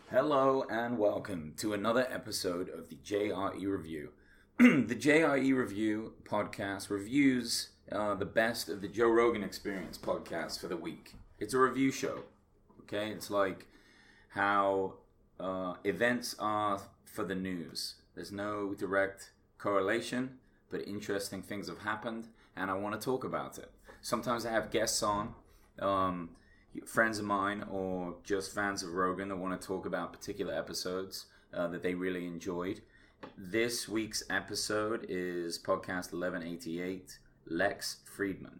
Hello and welcome to another episode of the JRE Review. The JRE Review podcast reviews the best of the Joe Rogan Experience podcast for the week. It's a review show, okay? It's like how events are for the news. There's no direct correlation, but interesting things have happened, and I want to talk about it. Sometimes I have guests on, friends of mine or just fans of Rogan that want to talk about particular episodes that they really enjoyed. This week's episode is podcast 1188, Lex Fridman.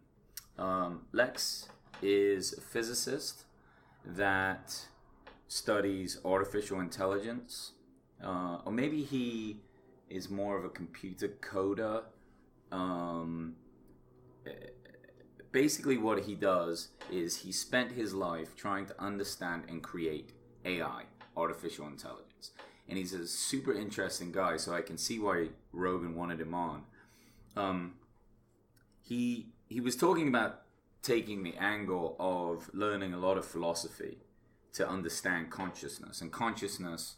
Lex is a physicist that studies artificial intelligence, or maybe he is more of a computer coder. Basically what he does is he spent his life trying to understand and create AI, artificial intelligence. And he's a super interesting guy, so I can see why Rogan wanted him on. He was talking about taking the angle of learning a lot of philosophy to understand consciousness. And consciousness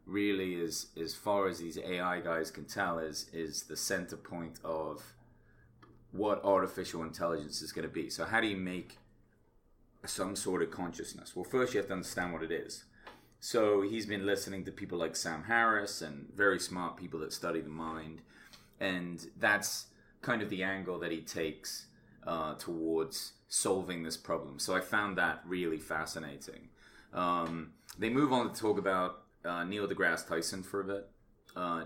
really is, as far as these AI guys can tell, is the center point of what artificial intelligence is going to be. So how do you make some sort of consciousness? Well, first you have to understand what it is. So he's been listening to people like Sam Harris and very smart people that study the mind. And that's kind of the angle that he takes towards solving this problem. So I found that really fascinating. They move on to talk about Neil deGrasse Tyson for a bit.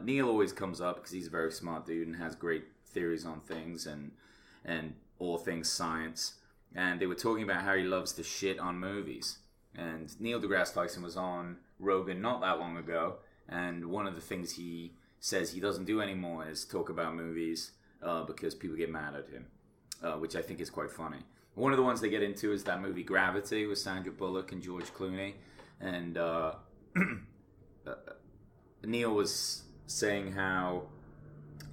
Neil always comes up because he's a very smart dude and has great theories on things and all things science. And they were talking about how he loves to shit on movies. And Neil deGrasse Tyson was on Rogan not that long ago, and one of the things he says he doesn't do anymore is talk about movies because people get mad at him, which I think is quite funny. One of the ones they get into is that movie Gravity with Sandra Bullock and George Clooney. And Neil was saying how,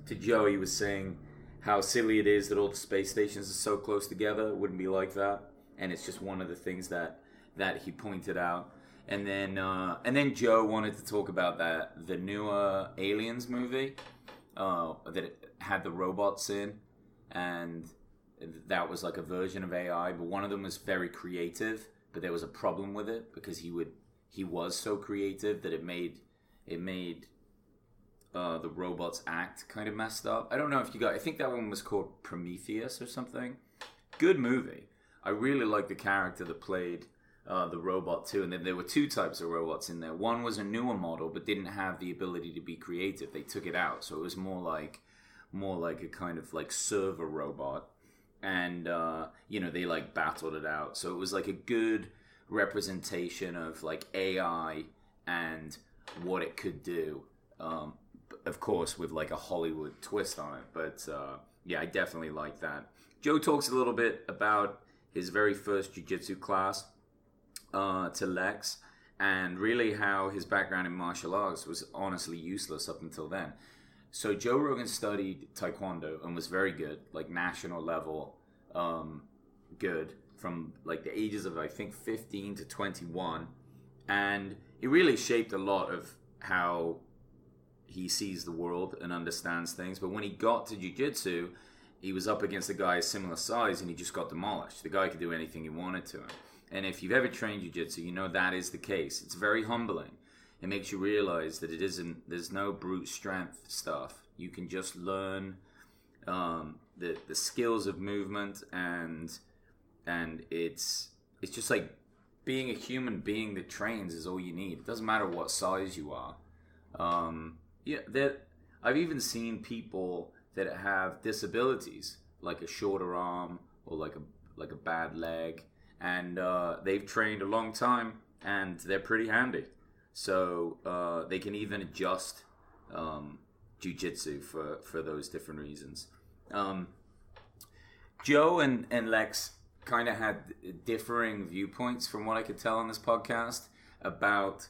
to Joe, he was saying how silly it is that all the space stations are so close together. It wouldn't be like that. And it's just one of the things that he pointed out. And then Joe wanted to talk about the newer Aliens movie that it had the robots in, and that was like a version of AI, but one of them was very creative, but there was a problem with it because he was so creative that it made the robots act kind of messed up. I don't know if you got. I think that one was called Prometheus or something. Good movie. I really liked the character that played the robot too. And then there were two types of robots in there. One was a newer model, but didn't have the ability to be creative. They took it out, so it was more like a kind of like server robot. And they like battled it out. So it was like a good representation of like AI and what it could do. Of course, with like a Hollywood twist on it. But I definitely like that. Joe talks a little bit about his very first jiu-jitsu class to Lex, and really how his background in martial arts was honestly useless up until then. So Joe Rogan studied Taekwondo and was very good, like national level good, from like the ages of I think 15 to 21. And it really shaped a lot of how he sees the world and understands things. But when he got to jiu-jitsu, he was up against a guy similar size and he just got demolished. The guy could do anything he wanted to him. And if you've ever trained jiu-jitsu, you know that is the case. It's very humbling. It makes you realize that there's no brute strength stuff. You can just learn the skills of movement, and it's just like being a human being that trains is all you need. It doesn't matter what size you are. I've even seen people that have disabilities, like a shorter arm or like a bad leg, and they've trained a long time and they're pretty handy. So they can even adjust jiu-jitsu for those different reasons. Joe and Lex kind of had differing viewpoints from what I could tell on this podcast about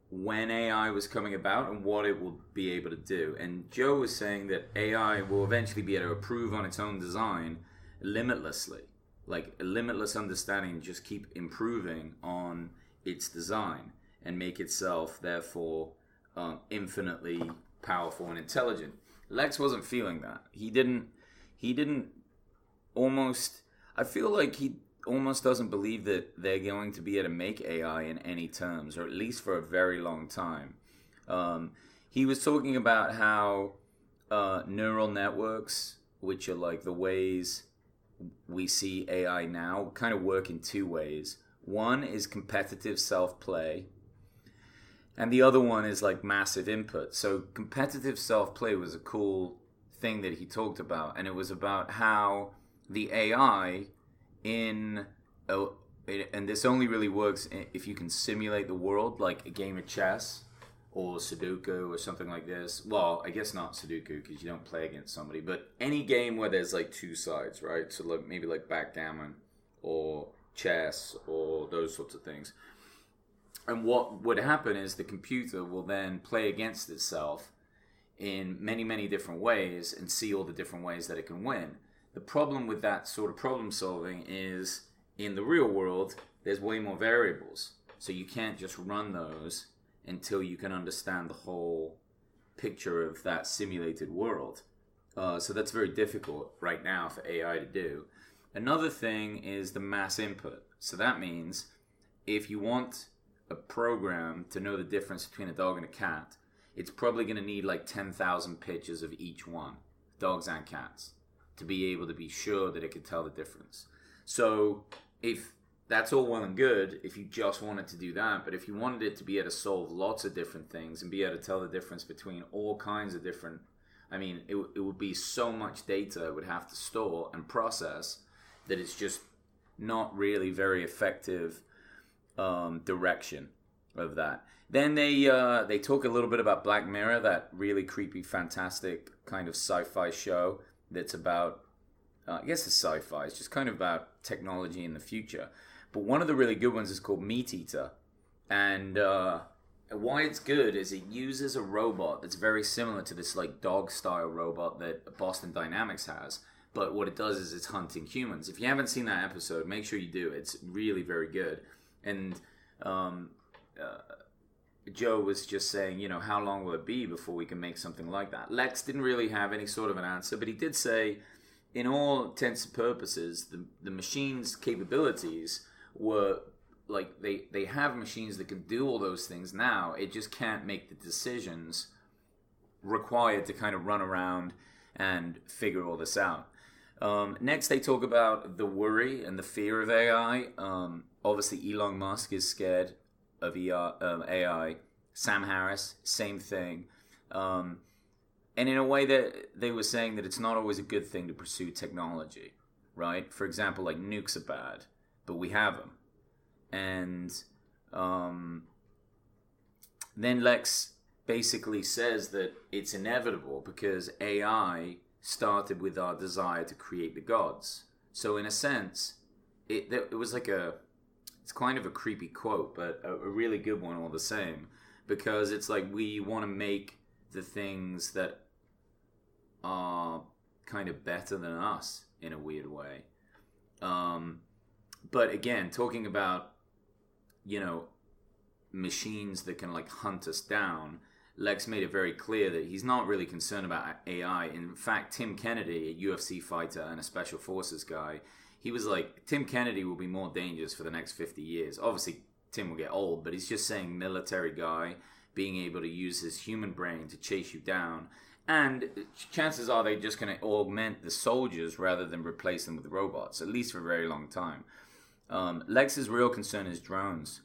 when AI was coming about and what it will be able to do. And Joe was saying that AI will eventually be able to improve on its own design limitlessly, like a limitless understanding, just keep improving on its design. and make itself, therefore, infinitely powerful and intelligent. Lex wasn't feeling that. He didn't almost, I feel like he almost doesn't believe that they're going to be able to make AI in any terms, or at least for a very long time. He was talking about how neural networks, which are like the ways we see AI now, kind of work in two ways. One is competitive self-play, and the other one is like massive input. So competitive self-play was a cool thing that he talked about, and it was about how the AI and this only really works if you can simulate the world, like a game of chess or Sudoku or something like this. Well, I guess not Sudoku because you don't play against somebody, but any game where there's like two sides, right? So like maybe like backgammon or chess or those sorts of things. And what would happen is the computer will then play against itself in many, many different ways and see all the different ways that it can win. The problem with that sort of problem solving is in the real world, there's way more variables. So you can't just run those until you can understand the whole picture of that simulated world. So that's very difficult right now for AI to do. Another thing is the mass input. So that means if you want a program to know the difference between a dog and a cat, it's probably going to need like 10,000 pictures of each one, dogs and cats, to be able to be sure that it can tell the difference. So if that's all well and good if you just wanted to do that, but if you wanted it to be able to solve lots of different things and be able to tell the difference between all kinds of different, I mean, it would be so much data it would have to store and process that it's just not really very effective direction of that. Then they talk a little bit about Black Mirror, that really creepy, fantastic kind of sci-fi show that's about, I guess it's sci-fi, it's just kind of about technology in the future. But one of the really good ones is called Meat Eater. And why it's good is it uses a robot that's very similar to this like dog-style robot that Boston Dynamics has. But what it does is it's hunting humans. If you haven't seen that episode, make sure you do. It's really very good. And Joe was just saying, you know, how long will it be before we can make something like that? Lex didn't really have any sort of an answer, but he did say, in all intents and purposes, the machine's capabilities were like they have machines that can do all those things now. It just can't make the decisions required to kind of run around and figure all this out. Next, they talk about the worry and the fear of AI. Obviously, Elon Musk is scared of AI. Sam Harris, same thing. And in a way that they were saying that it's not always a good thing to pursue technology, right? For example, like nukes are bad, but we have them. And then Lex basically says that it's inevitable because AI started with our desire to create the gods. So in a sense, it was like it's kind of a creepy quote, but a really good one all the same, because it's like we want to make the things that are kind of better than us in a weird way. But again, talking about, you know, machines that can like hunt us down, Lex made it very clear that he's not really concerned about AI. In fact, Tim Kennedy, a UFC fighter and a special forces guy, he was like, Tim Kennedy will be more dangerous for the next 50 years. Obviously, Tim will get old, but he's just saying military guy, being able to use his human brain to chase you down. And chances are they're just going to augment the soldiers rather than replace them with robots, at least for a very long time. Lex's real concern is drones.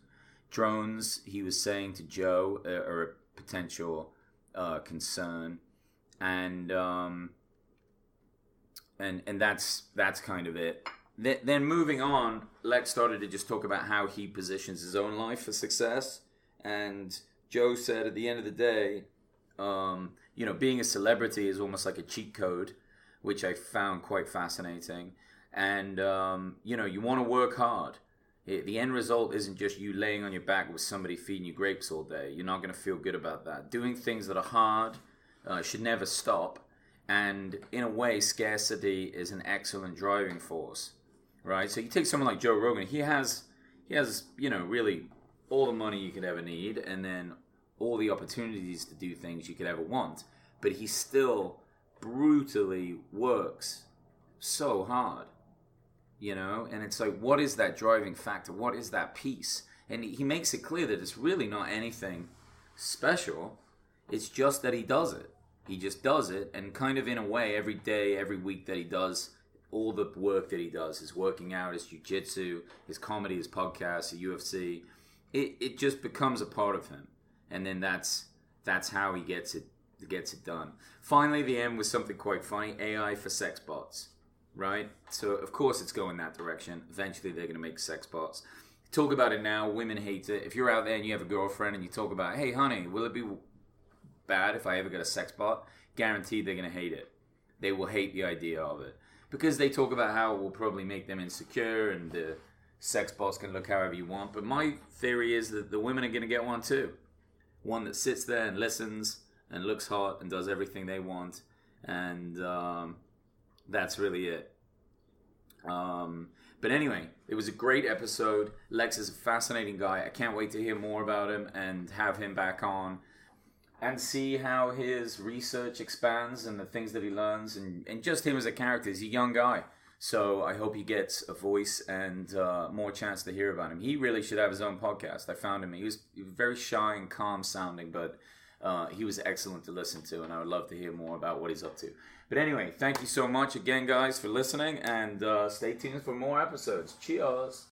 Drones, he was saying to Joe, are a potential concern. And that's kind of it. Then moving on, Lex started to just talk about how he positions his own life for success. And Joe said at the end of the day, you know, being a celebrity is almost like a cheat code, which I found quite fascinating. And, you know, you want to work hard. The end result isn't just you laying on your back with somebody feeding you grapes all day. You're not going to feel good about that. Doing things that are hard should never stop. And in a way, scarcity is an excellent driving force, right? So you take someone like Joe Rogan. He has, you know, really all the money you could ever need, and then all the opportunities to do things you could ever want. But he still brutally works so hard, you know? And it's like, what is that driving factor? What is that piece? And he makes it clear that it's really not anything special. It's just that he does it. He just does it, and kind of in a way, every day, every week that he does, all the work that he does, his working out, his jiu-jitsu, his comedy, his podcast, the UFC, it just becomes a part of him. And then that's how he gets it done. Finally, the end was something quite funny, AI for sex bots, right? So, of course, it's going that direction. Eventually, they're going to make sex bots. Talk about it now. Women hate it. If you're out there and you have a girlfriend and you talk about, hey, honey, will it be bad if I ever get a sex bot? Guaranteed they're going to hate it. They will hate the idea of it. Because they talk about how it will probably make them insecure and the sex bots can look however you want. But my theory is that the women are going to get one too. One that sits there and listens and looks hot and does everything they want. And that's really it. But anyway, it was a great episode. Lex is a fascinating guy. I can't wait to hear more about him and have him back on and see how his research expands and the things that he learns and just him as a character. He's a young guy. So I hope he gets a voice and more chance to hear about him. He really should have his own podcast. I found him. He was very shy and calm sounding, but he was excellent to listen to, and I would love to hear more about what he's up to. But anyway, thank you so much again, guys, for listening, and stay tuned for more episodes. Cheers!